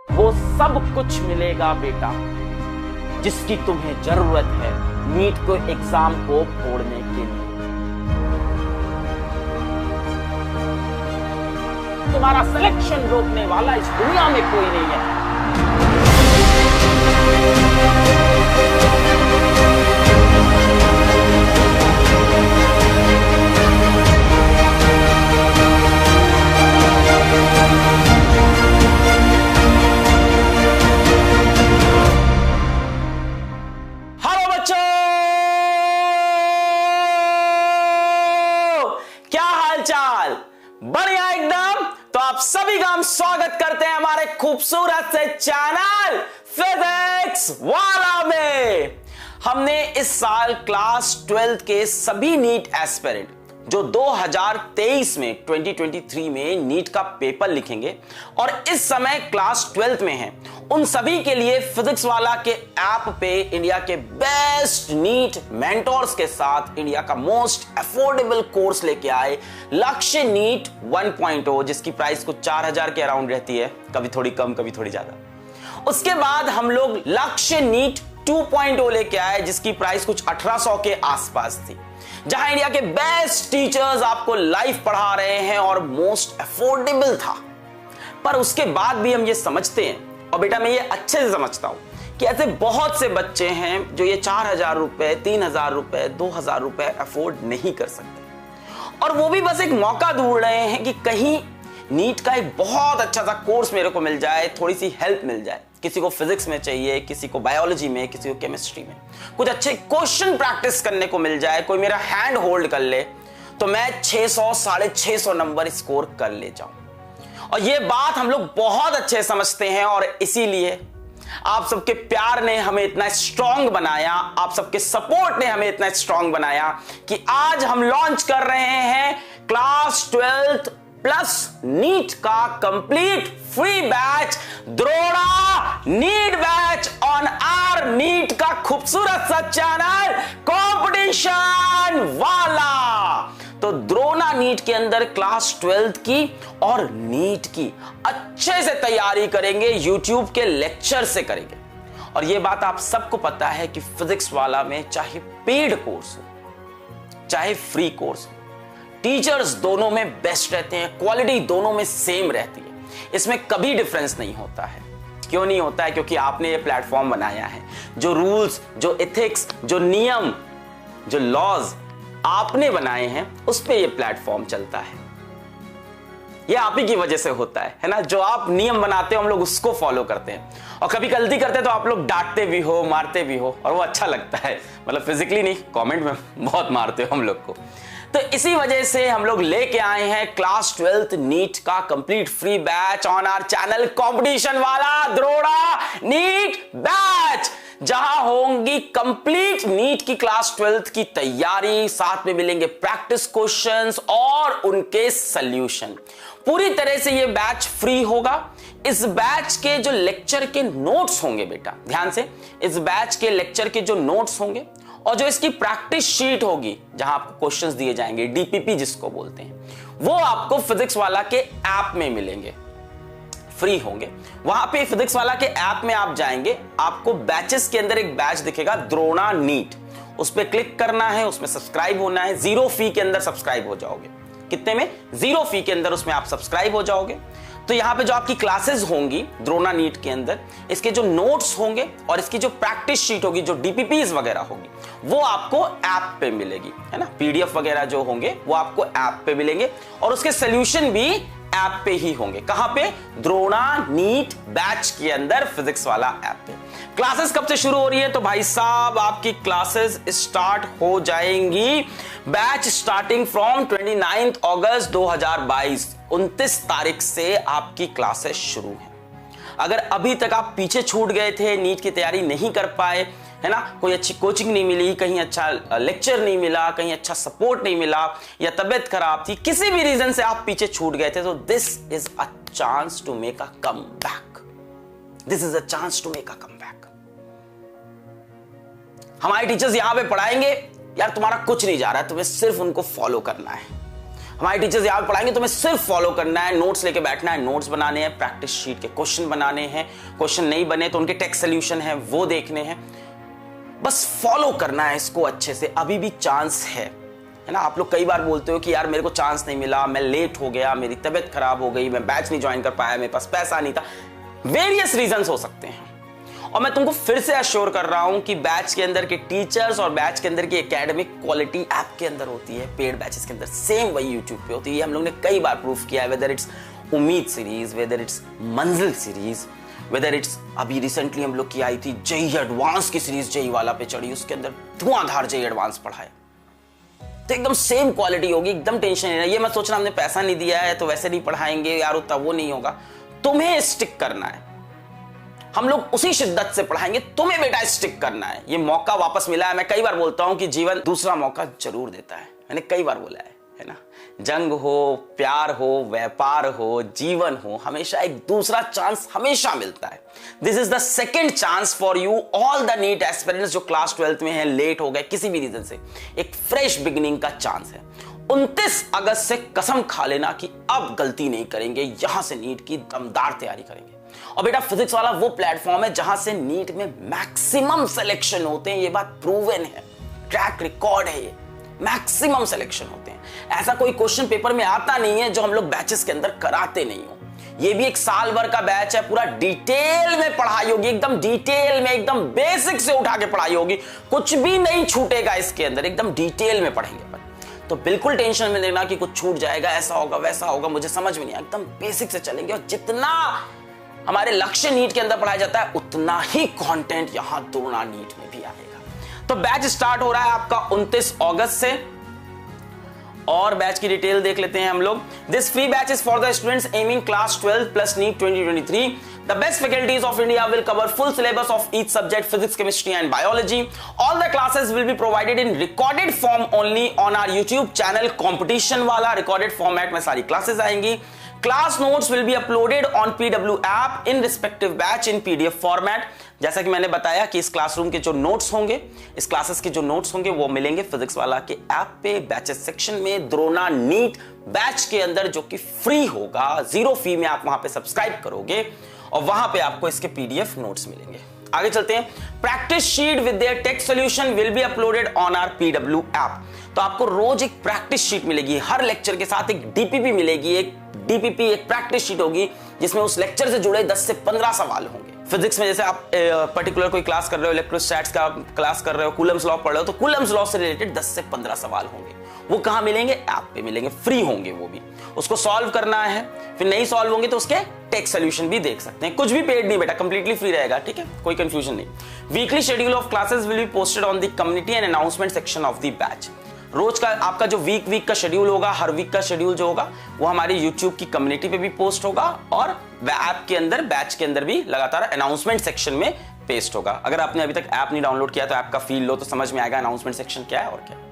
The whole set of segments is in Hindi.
वो सब कुछ मिलेगा बेटा जिसकी तुम्हें जरूरत है नीट को एग्जाम को फोड़ने के लिए। तुम्हारा सिलेक्शन रोकने वाला इस दुनिया में कोई नहीं है। हेलो बच्चों, क्या हाल चाल? बढ़िया एकदम। तो आप सभी का हम स्वागत करते हैं हमारे खूबसूरत से चैनल फिजिक्स वाला में। हमने इस साल क्लास 12 के सभी नीट एस्पिरेंट जो 2023 में 2023 में नीट का पेपर लिखेंगे और इस समय क्लास 12 में हैं, उन सभी के लिए फिजिक्स वाला के ऐप पे इंडिया के बेस्ट नीट मेंटोर्स के साथ इंडिया का मोस्ट अफोर्डेबल कोर्स लेके आए लक्ष्य नीट 1.0, जिसकी प्राइस कुछ 4000 के अराउंड रहती है, कभी थोड़ी कम कभी थोड़ी ज्यादा। उसके बाद हम लोग लक्ष्य नीट 2.0 लेके आए जिसकी प्राइस कुछ 1800 के आसपास थी, जहां इंडिया के बेस्ट टीचर्स आपको लाइव पढ़ा रहे हैं और मोस्ट अफोर्डेबल था। पर उसके बाद भी हम ये समझते हैं, और बेटा मैं ये अच्छे से समझता हूं कि ऐसे बहुत से बच्चे हैं जो ये 4000 रुपए, 3000 रुपए, 2000 रुपए अफोर्ड नहीं कर सकते, और वो भी बस एक मौका ढूंढ रहे हैं कि कहीं नीट का एक बहुत अच्छा सा कोर्स मेरे को मिल जाए, थोड़ी सी हेल्प मिल जाए। किसी को फिजिक्स में चाहिए, किसी को बायोलॉजी में, किसी को केमिस्ट्री में, कुछ अच्छे क्वेश्चन प्रैक्टिस करने को मिल जाए, कोई मेरा हैंड होल्ड कर ले तो मैं 600 650 नंबर स्कोर कर ले जाऊं। और ये बात हम लोग बहुत अच्छे समझते हैं, और इसीलिए आप सबके प्यार ने हमें इतना स्ट्रांग बनाया, आप सबके सपोर्ट ने हमें इतना स्ट्रांग बनाया कि आज हम लॉन्च कर रहे हैं क्लास 12 प्लस नीट का complete free batch, Drona NEET batch on our NEET का खूबसूरत सा चैनल कंपटीशन वाला। तो द्रोणा नीट के अंदर क्लास 12 की और नीट की अच्छे से तैयारी करेंगे, यूट्यूब के लेक्चर से करेंगे। और यह बात आप सबको पता है कि फिजिक्स वाला में चाहे पेड कोर्स हो चाहे फ्री कोर्स हो, टीचर्स दोनों में बेस्ट रहते हैं, क्वालिटी दोनों में सेम रहती है, इसमें कभी डिफरेंस नहीं होता है। क्यों नहीं होता है? क्योंकि आपने ये प्लेटफॉर्म बनाया है। जो रूल्स, जो एथिक्स, जो नियम, जो लॉज आपने बनाए हैं उस पे ये प्लेटफॉर्म चलता है। ये आप ही की वजह से होता है ना। जो आप नियम बनाते हो हम लोग उसको फॉलो करते हैं, और कभी गलती करते हैं तो आप लोग डांटते भी हो, मारते भी हो, और वो अच्छा लगता है। मतलब फिजिकली नहीं, कमेंट में बहुत मारते हो हम लोग को। तो इसी वजह से हम लोग लेके आए हैं क्लास 12 नीट का complete free batch on our channel competition वाला द्रोणा नीट बैच, जहां होंगी कंप्लीट नीट की क्लास 12 की तैयारी, साथ में मिलेंगे प्रैक्टिस क्वेश्चंस और उनके सॉल्यूशन। पूरी तरह से ये बैच फ्री होगा। इस बैच के जो लेक्चर के नोट्स होंगे, बेटा ध्यान से, इस बैच के लेक्चर के जो नोट्स होंगे और जो इसकी प्रैक्टिस शीट होगी जहां आपको क्वेश्चंस दिए जाएंगे, डीपीपी जिसको बोलते हैं, वो आपको फिजिक्स वाला के ऐप में मिलेंगे, फ्री होंगे। वहां पे फिजिक्स वाला के ऐप में आप जाएंगे, आपको बैचेस के अंदर एक बैच दिखेगा द्रोणा नीट, उस पर क्लिक करना है, उसमें सब्सक्राइब होना है। 0 फी के अंदर सब्सक्राइब हो जाओगे। कितने में? 0 फी के अंदर उसमें आप सब्सक्राइब हो जाओगे। तो यहां पे जो आपकी क्लासेस होंगी द्रोणा नीट के अंदर, इसके जो नोट्स होंगे और इसकी जो प्रैक्टिस शीट होगी, जो डीपीपीज वगैरह होगी, वो आपको ऐप पे मिलेगी, है ना। पीडीएफ वगैरह जो होंगे वो आपको ऐप पे मिलेंगे, और उसके सॉल्यूशन भी ऐप पे ही होंगे। कहां पे? द्रोणा नीट बैच के अंदर, फिजिक्स वाला ऐप पे। क्लासेस कब से शुरू हो रही है? तो भाई साहब आपकी क्लासेस स्टार्ट हो जाएंगी, बैच स्टार्टिंग फ्रॉम 29 अगस्त 2022, 29 तारीख से आपकी क्लासेस शुरू है। अगर अभी तक आप पीछे छूट गए थे, नीट की तैयारी नहीं कर पाए, है ना, कोई अच्छी कोचिंग नहीं मिली, कहीं अच्छा लेक्चर नहीं मिला, कहीं अच्छा सपोर्ट नहीं मिला, या तबीयत खराब थी, किसी भी रीजन से आप पीछे छूट गए थे, तो this is a chance to make a comeback. This is a chance to make a comeback. हमारे टीचर्स यहां पे पढ़ाएंगे, यार तुम्हारा कुछ नहीं जा रहा है, तुम्हें सिर्फ उनको फॉलो करना है। हमारे टीचर्स यहाँ पे पढ़ाएंगे, तुम्हें सिर्फ फॉलो करना है, नोट्स लेके बैठना है, नोट्स बनाने हैं, प्रैक्टिस शीट के क्वेश्चन बनाने हैं, क्वेश्चन नहीं बने तो उनके टेक्स्ट सोल्यूशन है वो देखने हैं, बस फॉलो करना है इसको अच्छे से। अभी भी चांस है ना। आप लोग कई बार बोलते हो कि यार मेरे को चांस नहीं मिला, मैं लेट हो गया, मेरी तबीयत खराब हो गई, मैं बैच नहीं ज्वाइन कर पाया, मेरे पास पैसा नहीं था, वेरियस रीजंस हो सकते हैं। और मैं तुमको फिर से अश्योर कर रहा हूं कि बैच के अंदर के टीचर्स और बैच के अंदर की एकेडमिक क्वालिटी ऐप के अंदर होती है, पेड बैचेस के अंदर सेम वही यूट्यूब पे होती है। हम लोग ने कई बार प्रूफ किया है, वेदर इट्स उम्मीद सीरीज, वेदर इट्स मंजिल सीरीज, वेदर इट्स अभी रिसेंटली हम लोग की आई थी जेई एडवांस की सीरीज, जेई वाला पे चढ़ी, उसके अंदर धुआंधार जेई एडवांस पढ़ा है, तो एकदम सेम क्वालिटी होगी, एकदम टेंशन नहीं है। ये मत सोचना हमने पैसा नहीं दिया है तो वैसे नहीं पढ़ाएंगे यार, उतना वो नहीं होगा। तुम्हें स्टिक करना है, हम लोग उसी शिद्दत से पढ़ाएंगे, तुम्हें बेटा स्टिक करना है। ये मौका वापस मिला है। मैं कई बार बोलता हूं कि जीवन दूसरा मौका जरूर देता है, मैंने कई बार बोला है ना। जंग हो, प्यार हो, व्यापार हो, जीवन हो, हमेशा एक दूसरा चांस हमेशा मिलता है। This is the second chance for you all the NEET aspirants जो क्लास 12th में है, लेट हो गए किसी भी रीजन से, एक फ्रेश बिगिनिंग का चांस है। 29 अगस्त से कसम खा लेना कि अब गलती नहीं करेंगे, यहां से नीट की दमदार तैयारी करेंगे। और बेटा फिजिक्स वाला वो प्लेटफॉर्म है जहां से नीट में मैक्सिमम सिलेक्शन होते हैं, ये बात प्रूवन है, ट्रैक रिकॉर्ड है, ये मैक्सिमम सिलेक्शन होते हैं। ऐसा कोई क्वेश्चन पेपर में आता नहीं है जो हम लोग बैचेस के अंदर कराते नहीं हो। ये भी एक साल भर का बैच है, पूरा डिटेल में पढ़ाई होगी, एकदम डिटेल में, एकदम बेसिक से उठा के पढ़ाई होगी, कुछ भी नहीं छूटेगा इसके अंदर, एकदम डिटेल में पढ़ेंगे अपन। तो बिल्कुल टेंशन में लेना कि कुछ छूट जाएगा, ऐसा होगा वैसा होगा, मुझे समझ में नहीं, एकदम बेसिक से चलेंगे। और जितना हमारे लक्ष्य नीट के अंदर पढ़ाया जाता है उतना ही कंटेंट यहां दुगना नीट में भी आएगा। तो बैच स्टार्ट हो रहा है आपका 29 अगस्त से, और बैच की डिटेल देख लेते हैं हम लोग। This free batch is for the students aiming class 12 plus NEET 2023। The best faculties of India will cover full syllabus of each subject, physics, chemistry and biology. All the classes will be provided in recorded form only on our YouTube channel। competition वाला recorded format में सारी classes आएंगी। Class notes will be uploaded on PW app in respective batch in PDF format। जैसा कि मैंने बताया कि इस क्लासरूम के जो नोट्स होंगे, इस क्लासेस के जो नोट्स होंगे वो मिलेंगे फिजिक्स वाला के ऐप पे, बैचेस सेक्शन में, द्रोणा नीट बैच के अंदर, जो कि फ्री होगा, 0 फी में आप वहां पे सब्सक्राइब करोगे और वहां पे आपको इसके PDF नोट्स मिलेंगे। आगे चलते हैं। Practice sheet with their text solution will be uploaded on our PW app. तो आपको रोज एक प्रैक्टिस शीट मिलेगी, हर लेक्चर के साथ एक DPP मिलेगी, एक DPP एक प्रैक्टिस शीट होगी जिसमें उस लेक्चर से जुड़े 10 से 15 सवाल होंगे। फिजिक्स में जैसे आप पर्टिकुलर कोई क्लास कर रहे हो, इलेक्ट्रोस्टैट्स का क्लास कर रहे हो, कूलम्स लॉ पढ़ रहे हो, तो कूलम्स लॉ से रिलेटेड 10 से 15 सवाल होंगे। वो कहां मिलेंगे? ऐप पे मिलेंगे, फ्री होंगे वो भी। उसको सॉल्व करना है, फिर नहीं सॉल्व होंगे तो उसके टेक्स्ट सॉल्यूशन भी देख सकते हैं। कुछ भी पेड नहीं बेटा, कंप्लीटली फ्री रहेगा, ठीक है, कोई कंफ्यूजन नहीं। Weekly schedule of classes will be posted on the community and announcement section of the batch. रोज का आपका जो वीक का शेड्यूल होगा, हर वीक का शेड्यूल जो होगा वो हमारी यूट्यूब की कम्युनिटी पे भी पोस्ट होगा और ऐप के अंदर, बैच के अंदर भी लगातार अनाउंसमेंट सेक्शन में पेस्ट होगा। अगर आपने अभी तक ऐप नहीं डाउनलोड किया तो ऐप का फील लो तो समझ में आएगा अनाउंसमेंट सेक्शन क्या है और क्या है।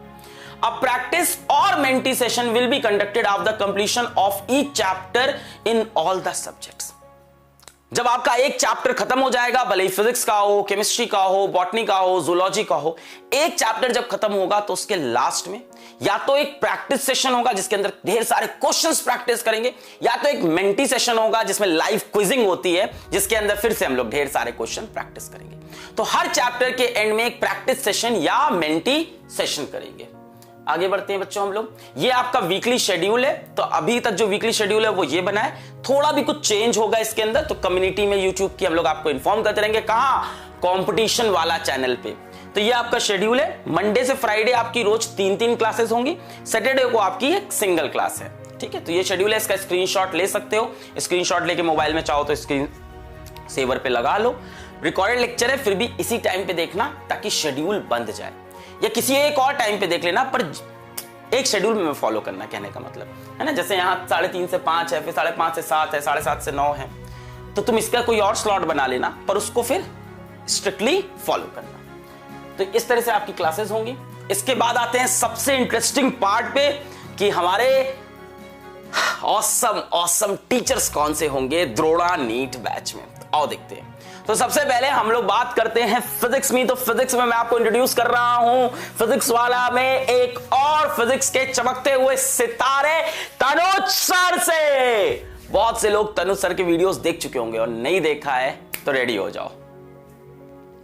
A practice or mentee session will be conducted after the completion of each chapter in all the subjects। जब आपका एक चैप्टर खत्म हो जाएगा, भले ही फिजिक्स का हो, केमिस्ट्री का हो, बॉटनी का हो, जूलॉजी का हो, एक चैप्टर जब खत्म होगा तो उसके लास्ट में या तो एक प्रैक्टिस सेशन होगा जिसके अंदर ढेर सारे क्वेश्चंस प्रैक्टिस करेंगे, या तो एक मेंटी सेशन होगा जिसमें लाइव क्विजिंग होती है जिसके अंदर फिर से हम लोग ढेर सारे क्वेश्चन प्रैक्टिस करेंगे। तो हर चैप्टर के एंड में एक प्रैक्टिस सेशन या मेंटी सेशन करेंगे। आगे बढ़ते हैं बच्चों हम लोग। ये आपका वीकली शेड्यूल है। तो अभी तक जो वीकली शेड्यूल है वो ये बना है, थोड़ा भी कुछ चेंज होगा इसके अंदर तो कम्युनिटी में यूट्यूब की हम लोग आपको इन्फॉर्म करते रहेंगे। कहां? कंपटीशन वाला चैनल पे। तो ये आपका शेड्यूल है। मंडे से फ्राइडे आपकी रोज 3-3 क्लासेस होंगी, सैटरडे को आपकी एक सिंगल क्लास है, ठीक है। तो ये शेड्यूल है, इसका स्क्रीनशॉट ले सकते हो। स्क्रीनशॉट लेके मोबाइल में चाहो तो स्क्रीन सेवर पे लगा लो। रिकॉर्डेड लेक्चर है, फिर भी इसी टाइम पे देखना ताकि शेड्यूल बंद जाए, या किसी एक और टाइम पे देख लेना, पर एक शेड्यूल में फॉलो करना, कहने का मतलब है ना। जैसे यहाँ 3:30 से 5 है, फिर 5:30 से 7 है, 7:30 से 9 है, तो तुम इसका कोई और स्लॉट बना लेना, पर उसको फिर स्ट्रिक्टली फॉलो करना। तो इस तरह से आपकी क्लासेस होंगी। इसके बाद आते हैं सबसे इंटरेस्टिंग पार्ट पे कि हमारे ऑसम टीचर्स कौन से होंगे द्रोणा नीट बैच में। आओ देखते हैं। तो सबसे पहले हम लोग बात करते हैं फिजिक्स में। तो फिजिक्स में मैं आपको इंट्रोड्यूस कर रहा हूं फिजिक्स वाला में एक और फिजिक्स के चमकते हुए सितारे तनुज सर से। बहुत से लोग तनुज सर के वीडियोस देख चुके होंगे और नहीं देखा है तो रेडी हो जाओ।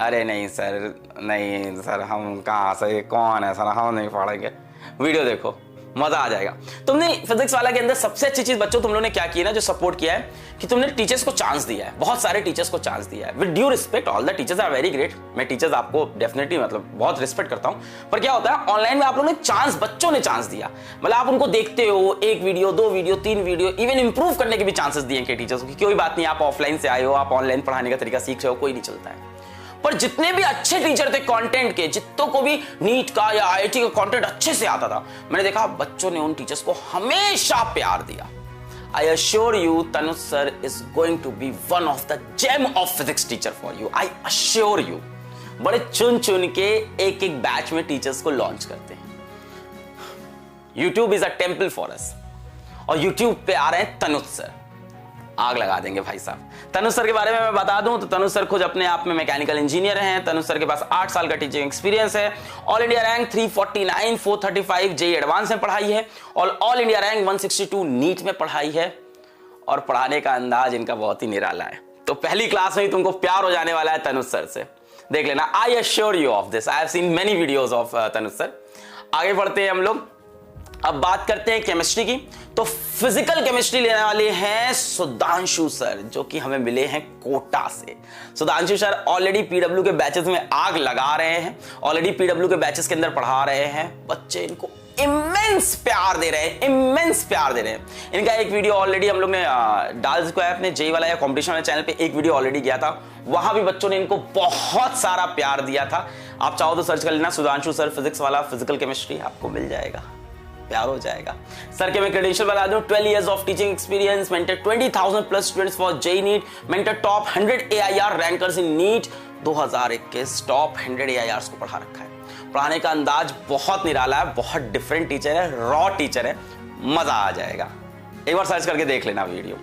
अरे नहीं सर हम कहां से, कौन है सर, हम नहीं पढ़ेंगे। वीडियो देखो, मजा आ जाएगा। तुमने फिजिक्स वाला के अंदर सबसे अच्छी चीज बच्चों तुम लोगों ने क्या किया ना, जो सपोर्ट किया है कि तुमने टीचर्स को चांस दिया है। बहुत सारे टीचर्स को चांस दिया है। With due respect, all the teachers are very great. मैं टीचर्स आपको डेफिनेटली बहुत रिस्पेक्ट करता हूं। पर क्या होता है, ऑनलाइन में आप लोगों ने चांस, बच्चों ने चांस दिया, मतलब आप उनको देखते हो, 1 video 2 video 3 video, even improve करने के भी चांसेस दिए कि टीचर्स को। कोई बात नहीं, आप ऑफलाइन से आए हो, आप ऑनलाइन पढ़ाने का तरीका सीख रहे हो, कोई नहीं चलता है। पर जितने भी अच्छे टीचर थे कंटेंट के, जितनों को भी नीट का या आईआईटी का कंटेंट अच्छे से आता था, मैंने देखा बच्चों ने उन टीचर्स को हमेशा प्यार दिया। I assure you Tanuj sir is going to be one of the gem of physics teacher for you. I assure you. बड़े चुन चुन के एक एक बैच में टीचर्स को लॉन्च करते हैं। YouTube is a temple for us, और यूट्यूब पे आ रहे हैं तनुज सर, आग लगा देंगे भाई साहब। तनुज सर के बारे में मैं बता दूं तो तनुज सर खुद अपने आप में मैकेनिकल इंजीनियर हैं। तनुज सर के पास 8 साल का टीचिंग एक्सपीरियंस है। All India rank 349 435 JEE advance में पढ़ाई है, और ऑल इंडिया रैंक 162 नीट में पढ़ाई है। और पढ़ाने का अंदाज इनका बहुत ही निराला है। तो पहली क्लास में ही तुमको प्यार हो जाने वाला है तनुज सर से, देख लेना। आई assure you of this. I have seen many videos of Tanuj sir. आगे बढ़ते हैं हम लोग। अब बात करते हैं केमिस्ट्री की। तो फिजिकल केमिस्ट्री लेने वाले हैं सुधांशु सर, जो कि हमें मिले हैं कोटा से। सुधांशु सर ऑलरेडी पीडब्ल्यू के बैचेस में आग लगा रहे हैं, ऑलरेडी पीडब्ल्यू के बैचेस के अंदर पढ़ा रहे हैं। बच्चे इनको इमेंस प्यार दे रहे हैं, इमेंस प्यार दे रहे हैं। इनका एक वीडियो ऑलरेडी हम लोग ने डाल चुका है अपने जेईई वाला या कॉम्पिटिशन वाले चैनल पे। एक वीडियो ऑलरेडी गया था, वहां भी बच्चों ने इनको बहुत सारा प्यार दिया था। आप चाहो तो सर्च कर लेना सुधांशु सर फिजिक्स वाला फिजिकल केमिस्ट्री, आपको मिल जाएगा, प्यार हो जाएगा। सर के मैं क्रेडेंशियल बता दूं, 12 years of teaching experience, mentored 20,000 plus students for JEE NEET, mentored top 100 AIR rankers in NEET 2021, top 100 AIRs को पढ़ा रखा है। पढ़ाने का अंदाज बहुत निराला है, बहुत डिफरेंट टीचर है, रॉ टीचर है, मजा आ जाएगा। एक बार सर्च करके देख लेना वीडियो।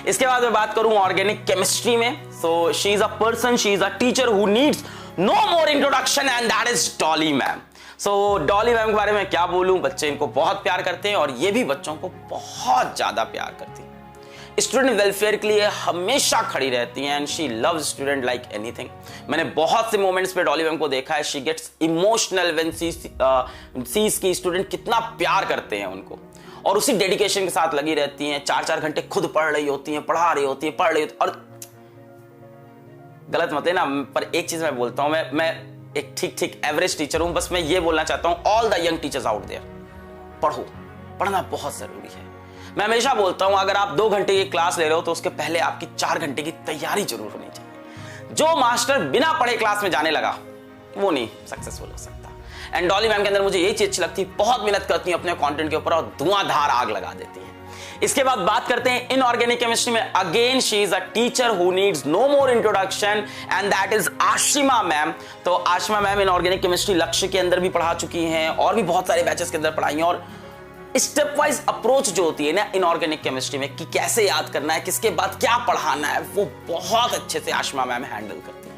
इसके बाद मैं बात करूं ऑर्गेनिक केमिस्ट्री में। So she is a person, she is a teacher who needs no more introduction, and that is Dolly ma'am. So Dolly ma'am के बारे में क्या बोलूं, बच्चे इनको बहुत प्यार करते हैं और ये भी बच्चों को बहुत ज्यादा प्यार करती हैं। स्टूडेंट वेलफेयर के लिए हमेशा खड़ी रहती हैं, and she loves student like anything. मैंने बहुत से मोमेंट्स पे डॉली मैम को देखा है, she gets emotional when sees की स्टूडेंट कितना प्यार करते हैं उनको, और उसी डेडिकेशन के साथ लगी रहती हैं। 4-4 घंटे खुद पढ़ रही होती हैं, पढ़ा रही होती हैं, पढ़ रही होती। और गलत मत है ना, पर एक चीज मैं बोलता हूं, मैं एक ठीक एवरेज टीचर हूं, बस मैं ये बोलना चाहता हूं all the young teachers out there, पढ़ो, पढ़ना बहुत जरूरी है। मैं हमेशा बोलता हूं अगर आप 2 घंटे की क्लास ले रहे हो तो उसके पहले आपकी 4 घंटे की तैयारी जरूर होनी चाहिए। जो मास्टर बिना पढ़े क्लास में जाने लगा वो नहीं सक्सेसफुल हो सकता। एंड डॉली मैम के अंदर मुझे यही चीज अच्छी लगती है, बहुत मेहनत करती है अपने कंटेंट के ऊपर और धुआंधार आग लगा देती है। इसके बाद बात करते हैं इनऑर्गेनिक केमिस्ट्री में। Again she is a teacher who needs no more introduction, and that is Ashima ma'am. तो आशिमा मैम इनऑर्गेनिक केमिस्ट्री लक्ष्य के अंदर भी पढ़ा चुकी हैं और भी बहुत सारे बैचेस के अंदर पढ़ाई हैं। और स्टेप वाइज अप्रोच जो होती है ना इनऑर्गेनिक केमिस्ट्री में, कि कैसे याद करना है, किसके बाद क्या पढ़ाना है, वो बहुत अच्छे से आशिमा मैम हैंडल करती है।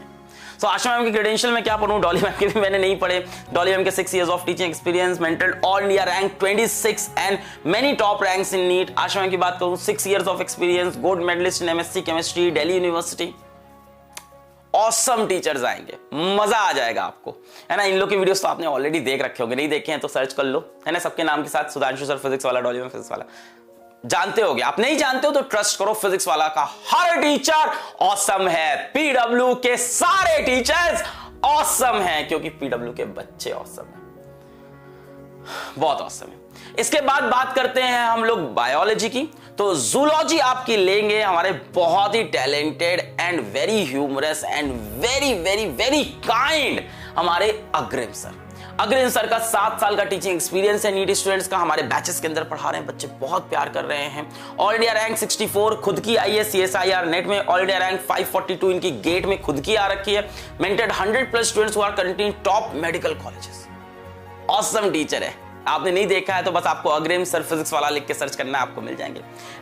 तो आशिमा मैम की क्रेडेंशियल में क्या पढ़ूं, डॉली मैम के भी मैंने नहीं पढ़े। डॉली मैम के 6 years of teaching experience, mentored all India rank 26 and many top ranks in NEET. Ashima ma'am की बात करूं, 6 years of experience, gold medalist in MSc chemistry, Delhi university. Awesome teachers आएंगे, मजा आ जाएगा आपको, है ना। इन लोग के वीडियोस तो आपने ऑलरेडी देख रखे होंगे, नहीं देखे हैं तो सर्च कर लो, है ना, सबके नाम के साथ, सुधांशु सर फिजिक्स वाला, डॉली मैम फिजिक्स वाला, जानते होगे। आप नहीं जानते हो तो ट्रस्ट करो, फिजिक्स वाला का हर टीचर ऑसम है। पीडब्ल्यू के सारे टीचर्स ऑसम हैं, क्योंकि पीडब्ल्यू के बच्चे ऑसम हैं, बहुत ऑसम है। इसके बाद बात करते हैं हम लोग बायोलॉजी की। तो जूलॉजी आपकी लेंगे हमारे बहुत ही talented and very humorous and very very very kind हमारे अग्रिम सर। अग्रिम सर का 7 साल का टीचिंग एक्सपीरियंस है, नीट स्टूडेंट्स का हमारे बैचेस के अंदर पढ़ा रहे हैं, बच्चे बहुत प्यार कर रहे हैं। ऑल इंडिया रैंक 64 खुद की आई है CSIR नेट में, ऑल इंडिया रैंक 542 इनकी गेट में खुद की आ रखी है। Mentored 100+ students who are currently in top medical colleges. Awesome teacher है, आपने नहीं देखा है तो बस आपको अग्रिम सर फिजिक्स वाला लिख के सर्च करना है, आपको मिल जाएंगे।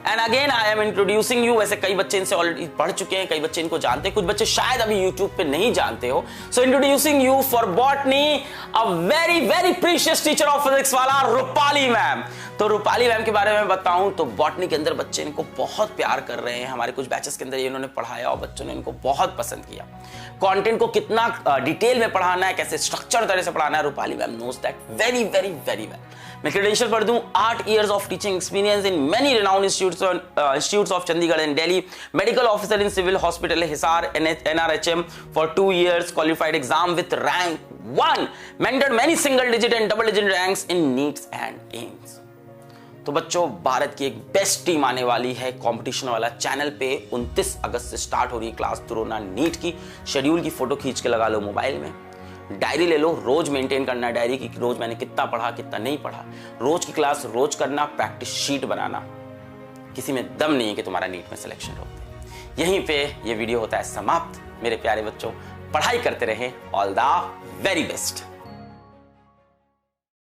And again I am introducing you, वैसे कई बच्चे इनसे ऑलरेडी पढ़ चुके हैं, कई बच्चे इनको जानते हैं, कुछ बच्चे शायद अभी यूट्यूब पे नहीं जानते हो। सो introducing you for botany a very very precious teacher of physics वाला रूपाली मैम। तो रूपाली मैम के बारे में बताऊं तो बॉटनी के अंदर बच्चे इनको बहुत प्यार कर रहे हैं। हमारे कुछ बैचेस के अंदर इन्होंने पढ़ाया और बच्चों ने इनको बहुत पसंद किया। कंटेंट को कितना डिटेल में पढ़ाना है, कैसे स्ट्रक्चर तरह से पढ़ाना है, Rupali ma'am knows that very very very well. मैं क्रेडेंशियल पढ़ दूं, 8 years of teaching experience in many renowned institutes of Chandigarh and Delhi, medical officer in civil hospital Hisar NRHM for 2 years, qualified exam with rank 1, mentored many single digit and double digit ranks in NEETs and AIIMS. तो बच्चों, भारत की एक बेस्ट टीम आने वाली है कंपटीशन वाला चैनल पे। 29 अगस्त से स्टार्ट हो रही है क्लास तुरोना नीट की। शेड्यूल की फोटो खींच के लगा लो मोबाइल में, डायरी ले लो, रोज मेंटेन करना है डायरी की, रोज मैंने कितना पढ़ा कितना नहीं पढ़ा, रोज की क्लास रोज करना, प्रैक्टिस शीट बनाना। किसी में दम नहीं है कि तुम्हारा नीट में सिलेक्शन रोक दे। यहीं पे ये वीडियो होता है समाप्त। मेरे प्यारे बच्चों, पढ़ाई करते रहें। All the very best.